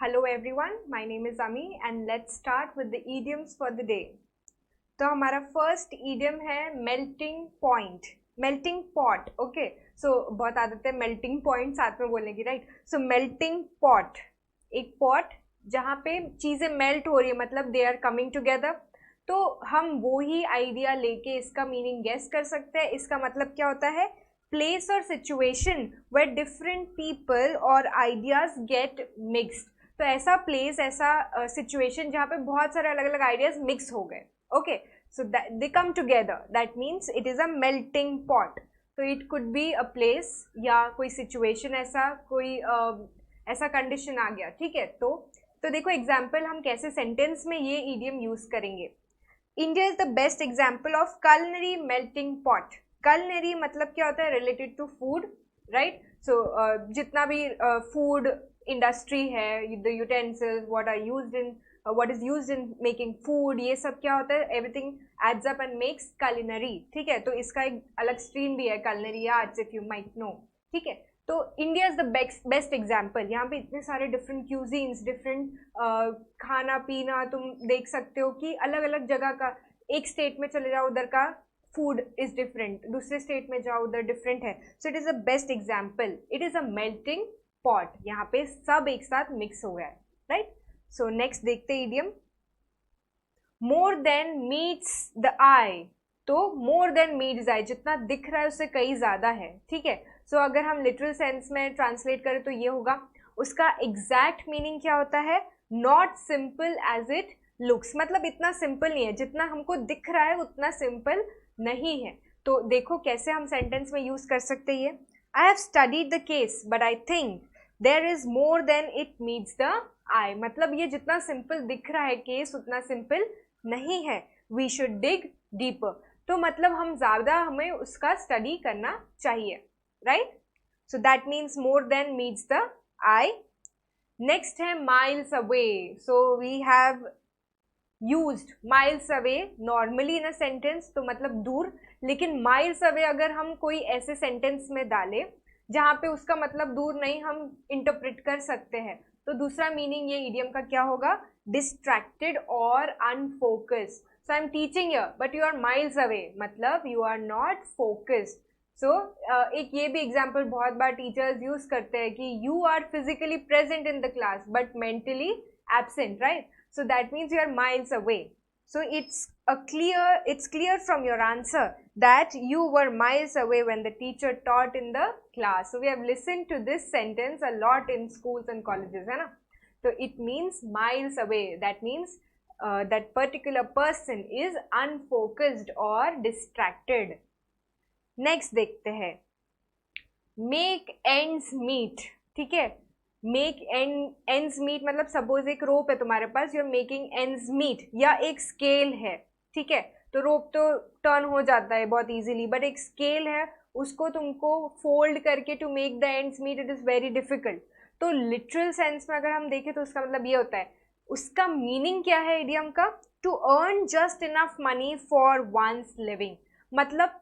Hello everyone, my name is Ami and let's start with the idioms for the day. तो हमारा first idiom है melting point, melting pot. Okay, so बहुत आदत है melting point साथ में बोलने की, राइट? सो मेल्टिंग पॉट, एक पॉट जहाँ पे चीज़ें मेल्ट हो रही है, मतलब दे आर कमिंग टुगेदर. तो हम वो ही आइडिया लेके इसका मीनिंग गेस कर सकते हैं. इसका मतलब क्या होता है? प्लेस और सिचुएशन वेयर डिफरेंट पीपल और आइडियाज गेट मिक्सड. तो ऐसा प्लेस, ऐसा सिचुएशन जहाँ पे बहुत सारे अलग अलग आइडियाज मिक्स हो गए. Okay, so that they come together, that means it is a melting pot. तो it could be a place या कोई situation, ऐसा कोई ऐसा कंडीशन आ गया. ठीक है, तो देखो एग्जाम्पल हम कैसे सेंटेंस में ये इडियम यूज करेंगे. India is the best example of culinary melting pot. culinary मतलब क्या होता है? Related to food, right? So जितना भी फूड इंडस्ट्री है, the utensils what are used in what is used in making food, ये सब क्या होता है? everything adds up and makes culinary. ठीक है, तो इसका एक अलग स्ट्रीम भी है, culinary arts, if you might know. ठीक है, तो India is the best example. यहाँ पे इतने सारे डिफरेंट क्यूजीन्स, डिफरेंट खाना पीना तुम देख सकते हो कि अलग अलग जगह का. एक स्टेट में चले जाओ, उधर का फूड इज डिफरेंट, दूसरे स्टेट में जाओ उधर डिफरेंट है. So it is a best example. It is a melting pot. यहाँ पे सब एक साथ मिक्स हो गया है, राइट? सो नेक्स्ट देखते हैं idiom, more than meets the eye. तो मोर देन मीट्स आई, जितना दिख रहा है उससे कहीं ज्यादा है. ठीक है, सो अगर हम लिटरल सेंस में ट्रांसलेट करें तो ये होगा. उसका एग्जैक्ट मीनिंग क्या होता है? Not simple as it looks. मतलब इतना सिंपल नहीं है, जितना हमको दिख रहा है उतना सिंपल नहीं है. तो देखो कैसे हम सेंटेंस में यूज कर सकते हैं. I have studied the case but I think there is more than it meets the eye. मतलब ये जितना सिंपल दिख रहा है केस, उतना सिंपल नहीं है. We should dig deeper. तो मतलब हमें उसका स्टडी करना चाहिए, right? So that means more than meets the eye. Next है miles away. So we have used miles away normally in a sentence, तो मतलब दूर. लेकिन माइल्स अवे अगर हम कोई ऐसे सेंटेंस में डालें जहाँ पे उसका मतलब दूर नहीं, हम इंटरप्रेट कर सकते हैं. तो दूसरा मीनिंग ये इडियम का क्या होगा? डिस्ट्रैक्टेड और unfocused. So I am teaching you but you are miles away, मतलब you are not focused. So एक ये भी एग्जाम्पल बहुत बार टीचर्स यूज करते हैं कि you are physically present in the class but mentally absent, right? So that means you are miles away. So it's clear from your answer that you were miles away when the teacher taught in the class. So we have listened to this sentence a lot in schools and colleges, है ना? So it means miles away. That means that particular person is unfocused or distracted. Next देखते हैं, make ends meet. ठीक है, make ends meet मतलब suppose एक rope है तुम्हारे पास, you are making ends meet, या एक स्केल है. ठीक है, तो रोप तो टर्न हो जाता है बहुत इजीली, बट एक स्केल है, उसको तुमको फोल्ड करके to make the ends meet, it is very difficult. तो लिटरल सेंस में अगर हम देखें तो उसका मतलब ये होता है. उसका मीनिंग क्या है इडियम का? To earn just enough money for one's living. मतलब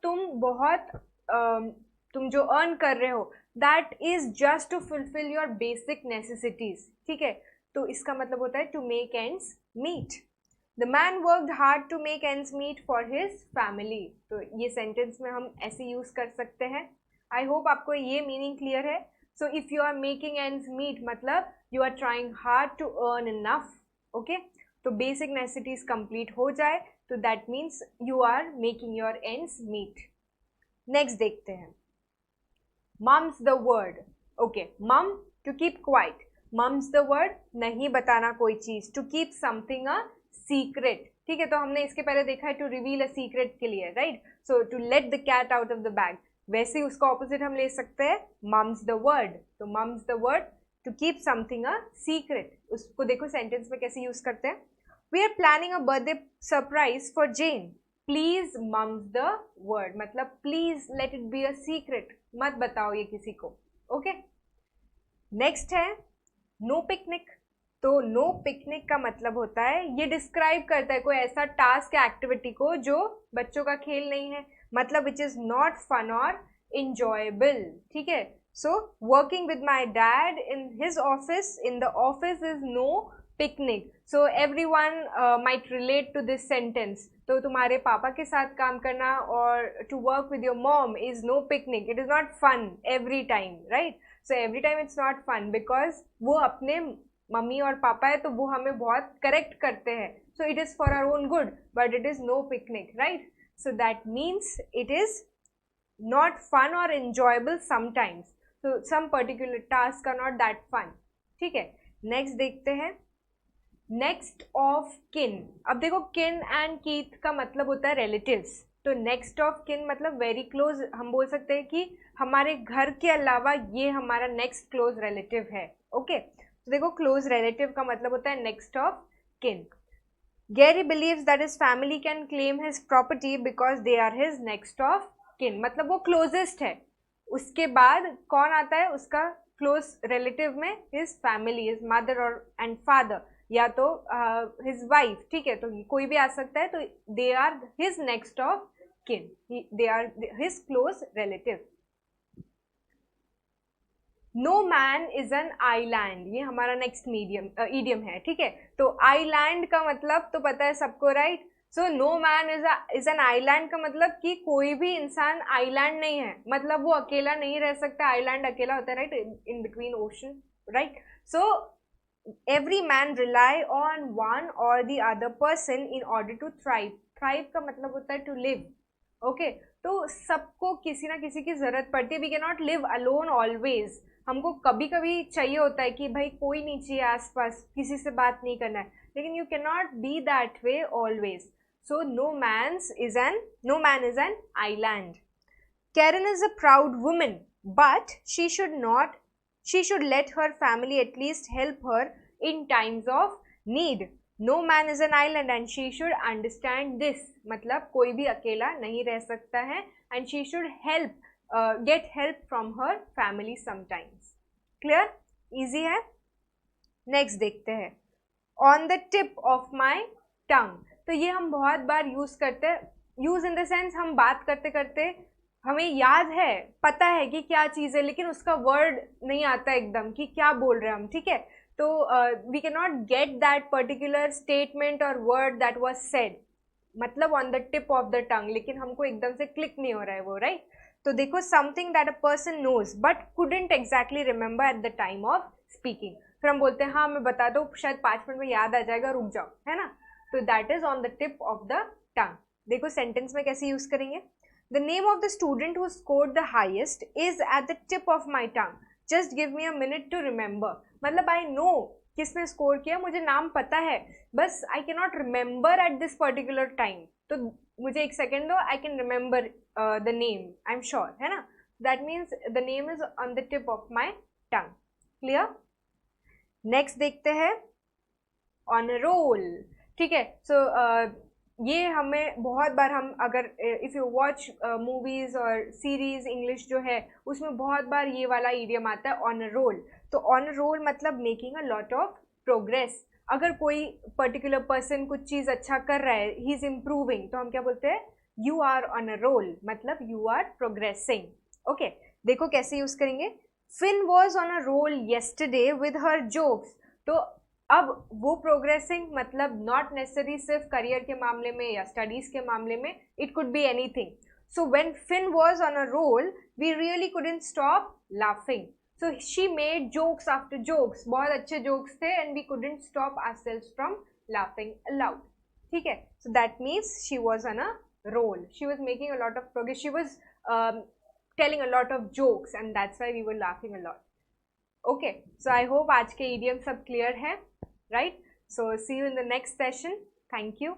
तुम जो अर्न कर रहे हो that is just to fulfill your basic necessities. ठीक है, तो इसका मतलब होता है to make ends meet. The man worked hard to make ends meet for his family. तो ये सेंटेंस में हम ऐसे यूज कर सकते हैं. आई होप आपको ये मीनिंग क्लियर है. So if you are making ends meet मतलब you are trying hard to earn enough. Okay, तो बेसिक नेसेसिटीज कंप्लीट हो जाए तो that means you are making your ends meet. Next देखते हैं, mum's the word. Okay, mum to keep quiet. mum's the word नहीं बताना कोई चीज. to keep something a secret. ठीक है, तो हमने इसके पहले देखा है to reveal a secret के लिए, right? so to let the cat out of the bag. वैसे ही उसका ऑपोजिट हम ले सकते हैं mum's the word. तो mum's the word to keep something a secret. उसको देखो सेंटेंस में कैसे यूज करते हैं. we are planning a birthday surprise for Jane. Please mums the word मतलब please let it be a secret, मत बताओ ये किसी को. ओके, नेक्स्ट है नो पिकनिक. तो नो पिकनिक का मतलब होता है, ये डिस्क्राइब करता है कोई ऐसा टास्क या एक्टिविटी को जो बच्चों का खेल नहीं है, मतलब विच इज नॉट फन और इंजॉयबल. ठीक है, So working with my dad in his office, in the office is no picnic. So everyone might relate to this sentence. तो तुम्हारे पापा के साथ काम करना और to work with your mom is no picnic. It is not fun every time, right? So every time it's not fun because वो अपने मम्मी और पापा है तो वो हमें बहुत करेक्ट करते हैं. So it is for our own good, but it is no picnic, right? So that means it is not fun or enjoyable sometimes. So some particular tasks are not that fun. ठीक है, next देखते हैं. Next of किन. अब देखो किन and Keith का मतलब होता है रिलेटिव्स. तो नेक्स्ट ऑफ किन मतलब वेरी क्लोज. हम बोल सकते हैं कि हमारे घर के अलावा ये हमारा नेक्स्ट क्लोज रिलेटिव है. ओके, तो देखो क्लोज रिलेटिव का मतलब होता है नेक्स्ट ऑफ किन. Gary believes that his family can claim his property because they are his next of kin. मतलब वो closest है. उसके बाद कौन आता है उसका क्लोज रिलेटिव में? हिज फैमिली, हिज मदर और एंड फादर, या तो हिज वाइफ. ठीक है, तो कोई भी आ सकता है. तो they are his next of kin, they are his close relative. No man is an island, ये हमारा नेक्स्ट ईडियम है. ठीक है, तो आईलैंड का मतलब तो पता है सबको, right? So no man is an island का मतलब कि कोई भी इंसान आईलैंड नहीं है, मतलब वो अकेला नहीं रह सकता. आईलैंड अकेला होता है, right, in between ocean, right? So every man rely on one और the other person in order to thrive. Thrive का मतलब होता है टू लिव. ओके, तो सबको किसी ना किसी की जरूरत पड़ती है. We can not live alone always. हमको कभी कभी चाहिए होता है कि भाई कोई नहीं चाहिए आसपास, किसी से बात नहीं करना है, लेकिन you can not be that way always. So no man is an island. Karen is a proud woman, but she should let her family at least help her in times of need. No man is an island and she should understand this. मतलब कोई भी अकेला नहीं रह सकता है and she should get help from her family sometimes. Clear? Easy है? Next देखते हैं. On the tip of my tongue. तो ये हम बहुत बार यूज करते हैं. यूज इन द सेंस हम बात करते करते हमें याद है, पता है कि क्या चीज़ है, लेकिन उसका वर्ड नहीं आता एकदम कि क्या बोल रहे हैं हम. ठीक है, तो we can not get that particular statement और वर्ड दैट वाज सेड, मतलब on the tip of the tongue, लेकिन हमको एकदम से क्लिक नहीं हो रहा है वो, राइट? तो देखो, something that a person knows but couldn't exactly remember at the time of speaking. फिर हम बोलते हैं हाँ मैं बता दो, शायद 5 मिनट में याद आ जाएगा, रुक जाओ, है ना? तो that is on the tip of the tongue. देखो सेंटेंस में कैसे यूज करेंगे. The name of the student who scored the highest is at the tip of my tongue. Just give me a minute to remember. मतलब I no किसने score किया, मुझे नाम पता है, बस I can not remember at this particular time. तो मुझे एक सेकेंड दो, I can remember the name, I am sure, है ना? That means the name is on the tip of my tongue. Clear? Next देखते हैं ऑन रोल. ठीक है, सो ये हमें बहुत बार, हम अगर इफ़ यू वॉच मूवीज़ और सीरीज इंग्लिश जो है उसमें बहुत बार ये वाला ईडियम आता है ऑन अ रोल. तो ऑन अ रोल मतलब making a lot of progress. अगर कोई पर्टिकुलर पर्सन कुछ चीज़ अच्छा कर रहा है, ही इज़ इम्प्रूविंग, तो हम क्या बोलते हैं? You are on a roll, मतलब यू आर प्रोग्रेसिंग. ओके, देखो कैसे यूज़ करेंगे. Fin was on a roll yesterday with her jokes. तो अब वो प्रोग्रेसिंग मतलब नॉट नेसेसरी सिर्फ करियर के मामले में या स्टडीज के मामले में, it could be anything. So when Fin was on a roll we really couldn't stop laughing. So she made jokes after jokes, बहुत अच्छे जोक्स थे and we couldn't stop ourselves from laughing aloud. ठीक है, so that means she was on a roll, she was making a lot of progress, she was telling a lot of jokes and that's why we were laughing a lot. Okay, so I hope आज के idiom सब clear है, right? So see you in the next session. Thank you.